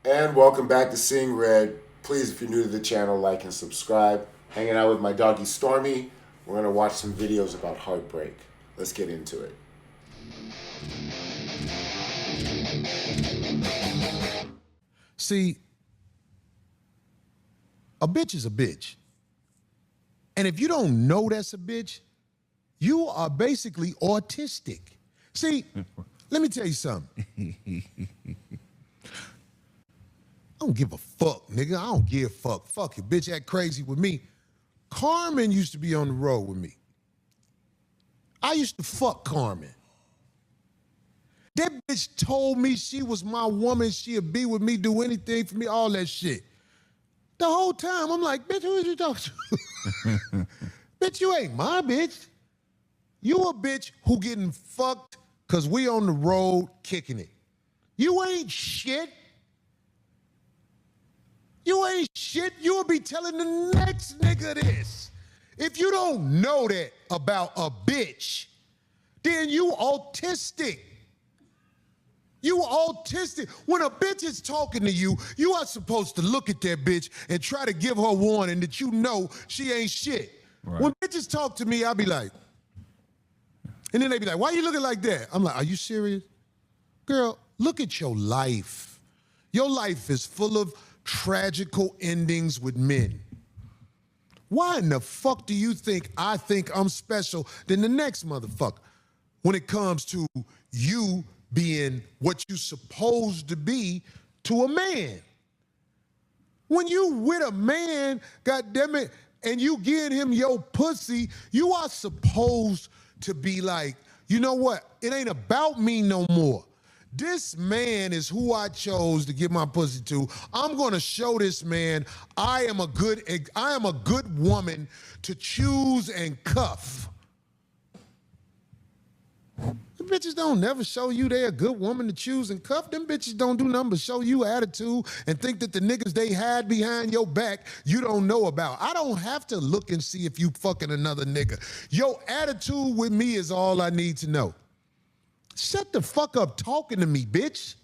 And welcome back to Seeing Red. Please, if you're new to the channel, like and subscribe. Hanging out with my doggy Stormy. We're going to watch some videos about heartbreak. Let's get into it. See, a bitch is a bitch. And if you don't know that's a bitch, you are basically autistic. See, let me tell you something. I don't give a fuck, nigga. I don't give a fuck. Fuck it, bitch act crazy with me. Carmen used to be on the road with me. I used to fuck Carmen. That bitch told me she was my woman, she'd be with me, do anything for me, all that shit. The whole time, I'm like, bitch, who is you talking to? Bitch, you ain't my bitch. You a bitch who getting fucked because we on the road kicking it. You ain't shit. You ain't shit. You'll be telling the next nigga this. If you don't know that about a bitch, then you autistic. You autistic. When a bitch is talking to you, you are supposed to look at that bitch and try to give her warning that you know she ain't shit. Right. When bitches talk to me, I'll be like, and then they be like, why you looking like that? I'm like, are you serious? Girl, look at your life. Your life is full of tragical endings with men. Why in the fuck do you think I think I'm special than the next motherfucker when it comes to you being what you supposed to be to a man? When you with a man, goddammit, and you getting him your pussy, you are supposed to be like, you know what? It ain't about me no more. This man is who I chose to give my pussy to. I'm gonna show this man I am a good woman to choose and cuff. The bitches don't never show you they a good woman to choose and cuff. Them bitches don't do nothing but show you attitude and think that the niggas they hide behind your back you don't know about. I don't have to look and see if you fucking another nigga. Your attitude with me is all I need to know. Shut the fuck up talking to me, bitch.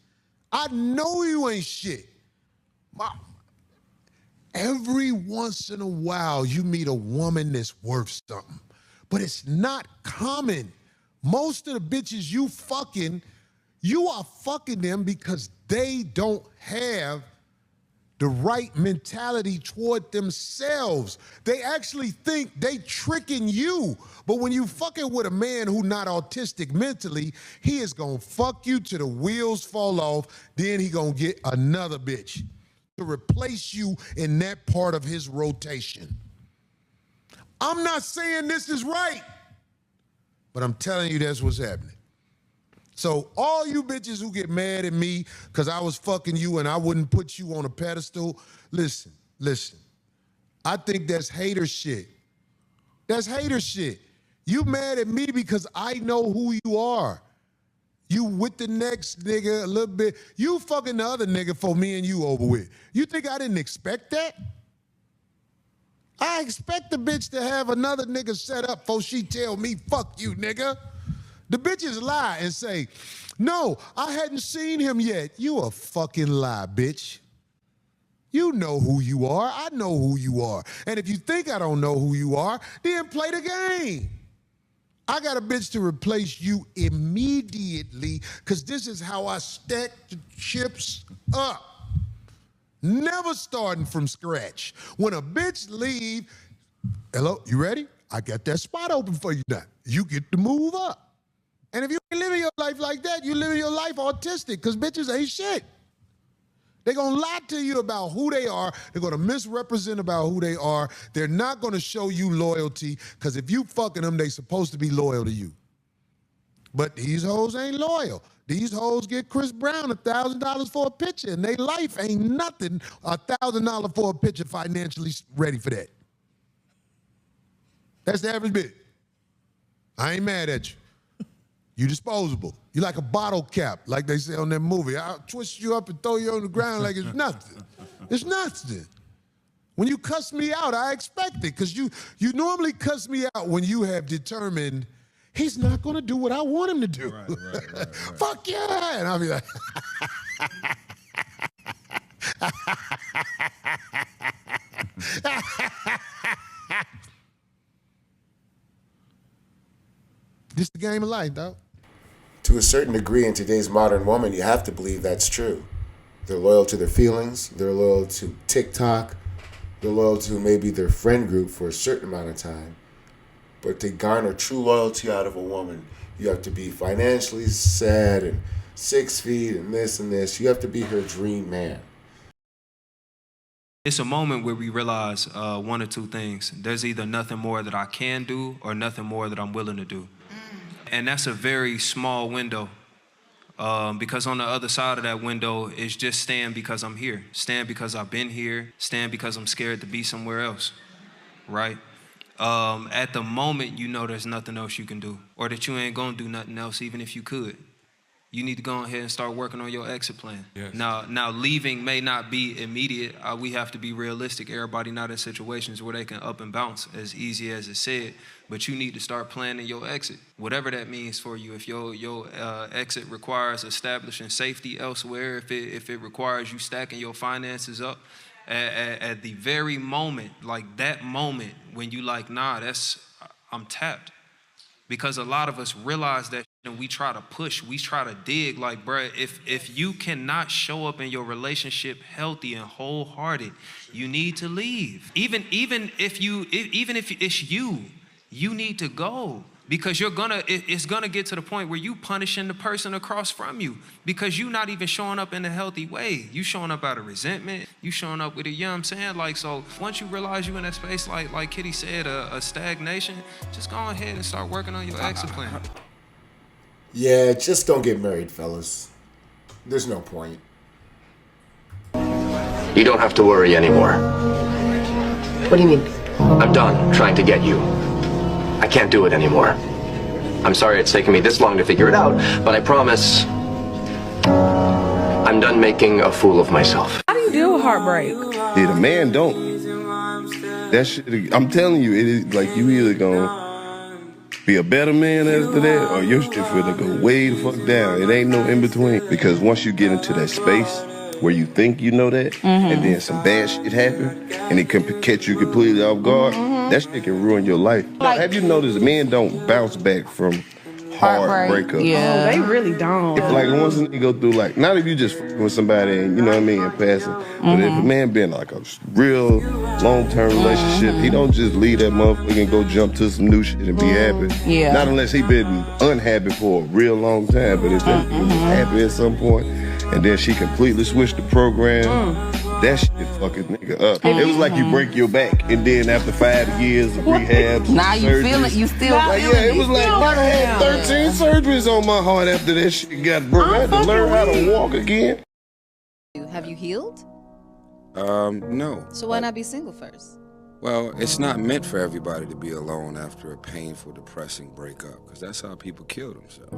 I know you ain't shit. Every once in a while, you meet a woman that's worth something, but it's not common. Most of the bitches you are fucking them because they don't have the right mentality toward themselves. They actually think they tricking you. But when you fucking with a man who not autistic mentally, he is gonna fuck you till the wheels fall off, then he gonna get another bitch to replace you in that part of his rotation. I'm not saying this is right, but I'm telling you that's what's happening. So all you bitches who get mad at me because I was fucking you and I wouldn't put you on a pedestal, listen. I think that's hater shit. That's hater shit. You mad at me because I know who you are. You with the next nigga a little bit. You fucking the other nigga for me and you over with. You think I didn't expect that? I expect the bitch to have another nigga set up before she tell me, fuck you, nigga. The bitches lie and say, no, I hadn't seen him yet. You a fucking lie, bitch. You know who you are. I know who you are. And if you think I don't know who you are, then play the game. I got a bitch to replace you immediately because this is how I stack the chips up. Never starting from scratch. When a bitch leave, hello, you ready? I got that spot open for you now. You get to move up. And if you ain't living your life like that, you living your life autistic because bitches ain't shit. They're going to lie to you about who they are. They're going to misrepresent about who they are. They're not going to show you loyalty because if you fucking them, they supposed to be loyal to you. But these hoes ain't loyal. These hoes get Chris Brown $1,000 for a picture and they life ain't nothing $1,000 for a picture financially ready for that. That's the average bit. I ain't mad at you. You disposable. You like a bottle cap, like they say on that movie. I'll twist you up and throw you on the ground like it's nothing. It's nothing. When you cuss me out, I expect it, because you normally cuss me out when you have determined he's not gonna do what I want him to do. Right. Right. Fuck yeah! And I'll be like, This is the game of life, dog. To a certain degree, in today's modern woman, you have to believe that's true. They're loyal to their feelings. They're loyal to TikTok. They're loyal to maybe their friend group for a certain amount of time. But to garner true loyalty out of a woman, you have to be financially set and 6 feet and this. You have to be her dream man. It's a moment where we realize one or two things. There's either nothing more that I can do or nothing more that I'm willing to do. And that's a very small window. Because on the other side of that window is just stand because I'm here. Stand because I've been here. Stand because I'm scared to be somewhere else, right? At the moment, you know there's nothing else you can do, or that you ain't gonna do nothing else even if you could. You need to go ahead and start working on your exit plan. Yes. Now leaving may not be immediate. We have to be realistic. Everybody not in situations where they can up and bounce as easy as it said, but you need to start planning your exit, whatever that means for you. If your exit requires establishing safety elsewhere, if it requires you stacking your finances up, at the very moment, like that moment when you like, nah, I'm tapped. Because a lot of us realize that and we try to push, we try to dig, like, bruh, if you cannot show up in your relationship healthy and wholehearted, you need to leave. Even if it's you need to go. Because it's gonna get to the point where you punishing the person across from you because you're not even showing up in a healthy way. You showing up out of resentment. You showing up with a, you know what I'm saying? Like, so once you realize you in that space, like Kitty said, a stagnation, just go ahead and start working on your exit plan. Yeah, just don't get married, fellas. There's no point. You don't have to worry anymore. What do you mean? I'm done trying to get you. I can't do it anymore. I'm sorry it's taken me this long to figure it out, but I promise I'm done making a fool of myself. How do you deal with heartbreak? Yeah, the man don't. That shit, I'm telling you, it is like you either gonna be a better man after that, or your shit finna go way the fuck down. It ain't no in between. Because once you get into that space where you think you know that, and then some bad shit happen, and it can catch you completely off guard, that shit can ruin your life. Like, have you noticed men don't bounce back from hard breakups? Yeah. Oh, they really don't. If, like, once you go through, like, not if you just fucking with somebody and, you know what I mean, and passing, but if a man been like a real long-term relationship, he don't just leave that motherfucker and go jump to some new shit and be happy. Yeah. Not unless he been unhappy for a real long time, but if he was happy at some point, and then she completely switched the program, that shit fucking nigga up. It was like you break your back, and then after 5 years of rehab, now you feel it, you still like, feel it. yeah, it was like, I had 13 surgeries on my heart after that shit got broke. I had to learn how to walk again. Have you healed? No. So why not be single first? Well, it's not meant for everybody to be alone after a painful, depressing breakup, because that's how people kill themselves.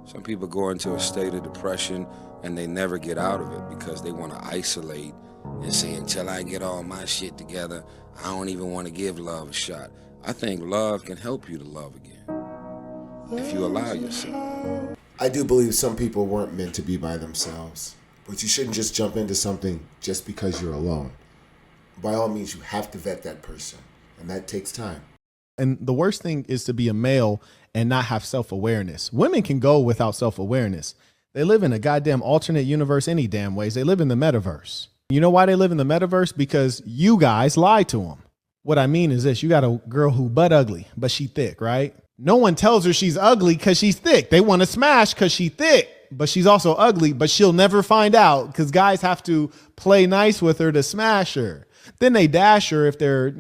Some people go into a state of depression and they never get out of it because they want to isolate and say, until I get all my shit together, I don't even want to give love a shot. I think love can help you to love again if you allow yourself. I do believe some people weren't meant to be by themselves, but you shouldn't just jump into something just because you're alone. By all means, you have to vet that person, and that takes time. And the worst thing is to be a male and not have self-awareness. Women can go without self-awareness. They live in a goddamn alternate universe any damn ways. They live in the metaverse. You know why they live in the metaverse? Because you guys lied to them. What I mean is this: you got a girl who butt ugly, but she thick, right? No one tells her she's ugly because she's thick. They want to smash because she's thick, but she's also ugly, but she'll never find out because guys have to play nice with her to smash her. Then they dash her if they're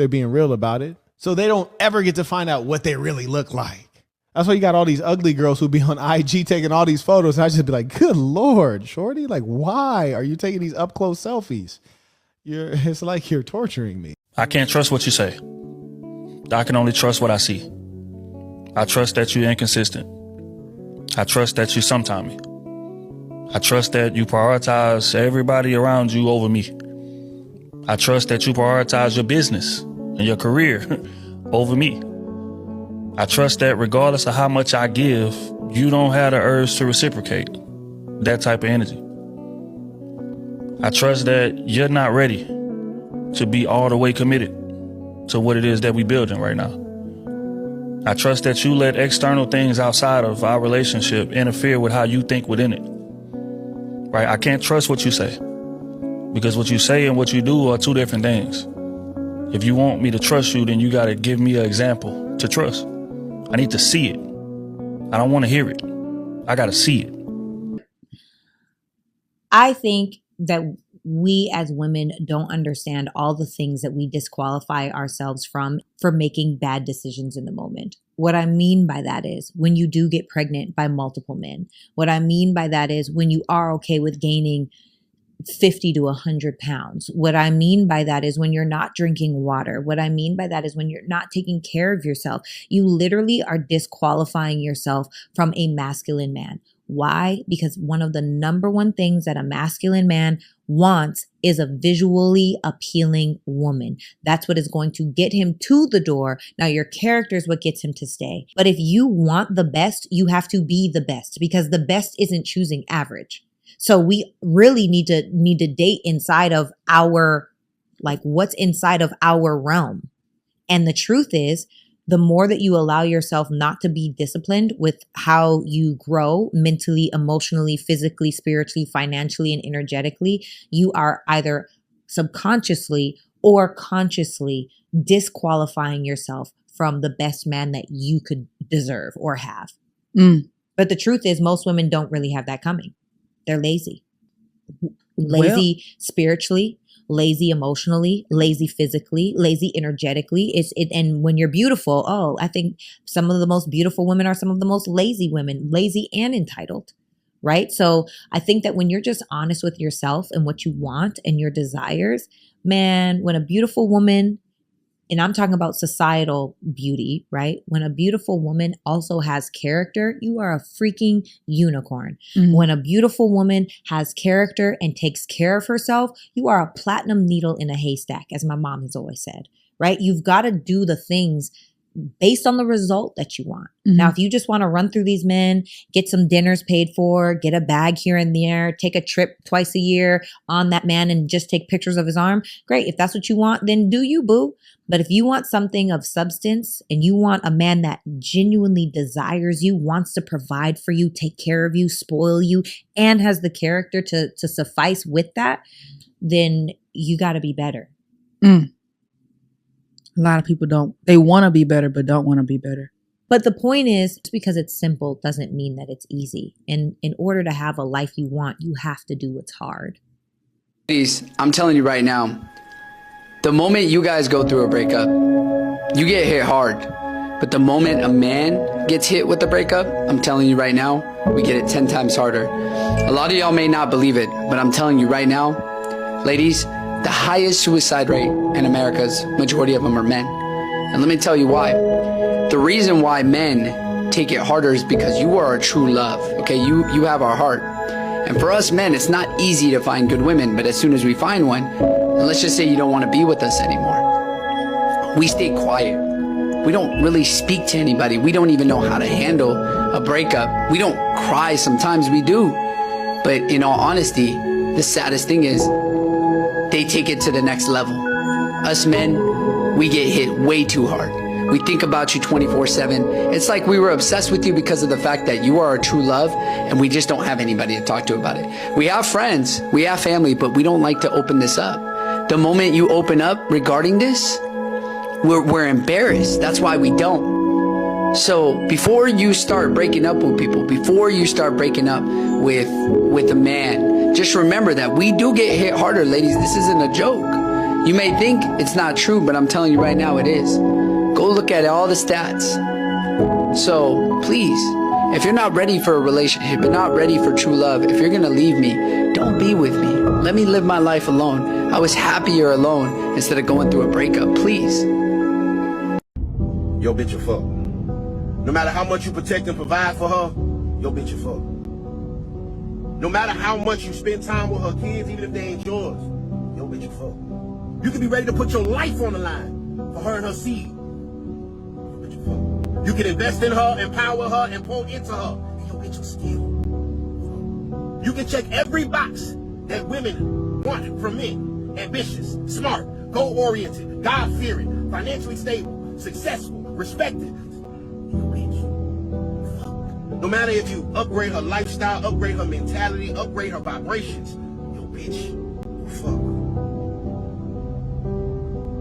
being real about it. So they don't ever get to find out what they really look like. That's why you got all these ugly girls who be on IG taking all these photos. And I just be like, good Lord, shorty, like, why are you taking these up close selfies? It's like you're torturing me. I can't trust what you say. I can only trust what I see. I trust that you're inconsistent. I trust that you sometime me. I trust that you prioritize everybody around you over me. I trust that you prioritize your business and your career over me. I trust that regardless of how much I give, you don't have the urge to reciprocate that type of energy. I trust that you're not ready to be all the way committed to what it is that we building right now. I trust that you let external things outside of our relationship interfere with how you think within it. Right? I can't trust what you say, because what you say and what you do are two different things. If you want me to trust you, then you got to give me an example to trust. I need to see it. I don't want to hear it. I got to see it. I think that we as women don't understand all the things that we disqualify ourselves from for making bad decisions in the moment. What I mean by that is when you do get pregnant by multiple men. What I mean by that is when you are okay with gaining 50 to 100 pounds. What I mean by that is when you're not drinking water. What I mean by that is when you're not taking care of yourself. You literally are disqualifying yourself from a masculine man. Why? Because one of the number one things that a masculine man wants is a visually appealing woman. That's what is going to get him to the door. Now, your character is what gets him to stay. But if you want the best, you have to be the best, because the best isn't choosing average. So we really need to date inside of our, like, what's inside of our realm. And the truth is, the more that you allow yourself not to be disciplined with how you grow mentally, emotionally, physically, spiritually, financially, and energetically, you are either subconsciously or consciously disqualifying yourself from the best man that you could deserve or have. But the truth is, most women don't really have that coming. They're lazy. Lazy spiritually, lazy emotionally, lazy physically, lazy energetically. And when you're beautiful, I think some of the most beautiful women are some of the most lazy women, lazy and entitled, right? So I think that when you're just honest with yourself and what you want and your desires, man, when a beautiful woman, and I'm talking about societal beauty, right? When a beautiful woman also has character, you are a freaking unicorn. When a beautiful woman has character and takes care of herself, you are a platinum needle in a haystack, as my mom has always said, right? You've got to do the things based on the result that you want. Now, if you just want to run through these men, get some dinners paid for, get a bag here and there, take a trip twice a year on that man and just take pictures of his arm, great. If that's what you want, then do you, boo. But if you want something of substance and you want a man that genuinely desires you, wants to provide for you, take care of you, spoil you, and has the character to suffice with that, then you got to be better. A lot of people don't. They want to be better, but don't want to be better. But the point is, just because it's simple doesn't mean that it's easy. And in order to have a life you want, you have to do what's hard. Ladies, I'm telling you right now, the moment you guys go through a breakup, you get hit hard. But the moment a man gets hit with a breakup, I'm telling you right now, we get it 10 times harder. A lot of y'all may not believe it, but I'm telling you right now, ladies, the highest suicide rate in America's majority of them are men. And let me tell you why. The reason why men take it harder is because you are a true love. Okay, you have our heart. And for us men, it's not easy to find good women, but as soon as we find one, and let's just say you don't want to be with us anymore, we stay quiet. We don't really speak to anybody. We don't even know how to handle a breakup. We don't cry. Sometimes we do. But in all honesty, the saddest thing is they take it to the next level. Us men, we get hit way too hard. We think about you 24/7. It's like we were obsessed with you because of the fact that you are our true love, and we just don't have anybody to talk to about it. We have friends, we have family, but we don't like to open this up. The moment you open up regarding this, we're embarrassed. That's why we don't. So before you start breaking up with people, before you start breaking up with a man, just remember that we do get hit harder, ladies. This isn't a joke. You may think it's not true, but I'm telling you right now it is. Go look at all the stats. So please, if you're not ready for a relationship, you're not ready for true love, if you're gonna leave me, don't be with me. Let me live my life alone. I was happier alone instead of going through a breakup, please. Yo, bitch, you fuck. No matter how much you protect and provide for her, yo, bitch, you fuck. No matter how much you spend time with her kids, even if they ain't yours, yo, bitch, you fuck. You can be ready to put your life on the line for her and her seed. Yo, bitch, you fuck. You can invest in her, empower her, and pour into her. Yo, bitch, you still. You can check every box that women want from men. Ambitious, smart, goal-oriented, God-fearing, financially stable, successful, respected. You bitch. Fuck. No matter if you upgrade her lifestyle, upgrade her mentality, upgrade her vibrations, you bitch. Fuck.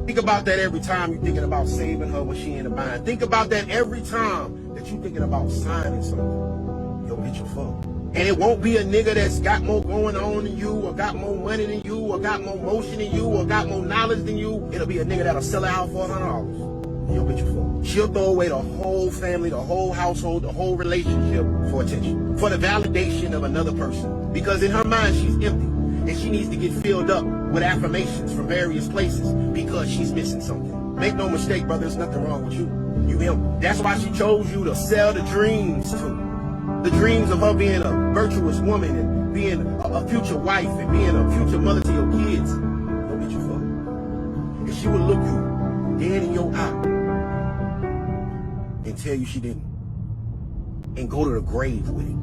Think about that every time you're thinking about saving her when she in a bind. Think about that every time that you're thinking about signing something. Yo, bitch, you fuck. And it won't be a nigga that's got more going on than you, or got more money than you, or got more motion than you, or got more knowledge than you. It'll be a nigga that'll sell it out for $100. Yo, bitch, you fuck. She'll throw away the whole family, the whole household, the whole relationship for attention, for the validation of another person. Because in her mind, she's empty. And she needs to get filled up with affirmations from various places because she's missing something. Make no mistake, brother, there's nothing wrong with you. You him. That's why she chose you to sell the dreams to. The dreams of her being a virtuous woman and being a future wife and being a future mother to your kids. Don't get you fucked. And she will look you dead in your eye and tell you she didn't. And go to the grave with it.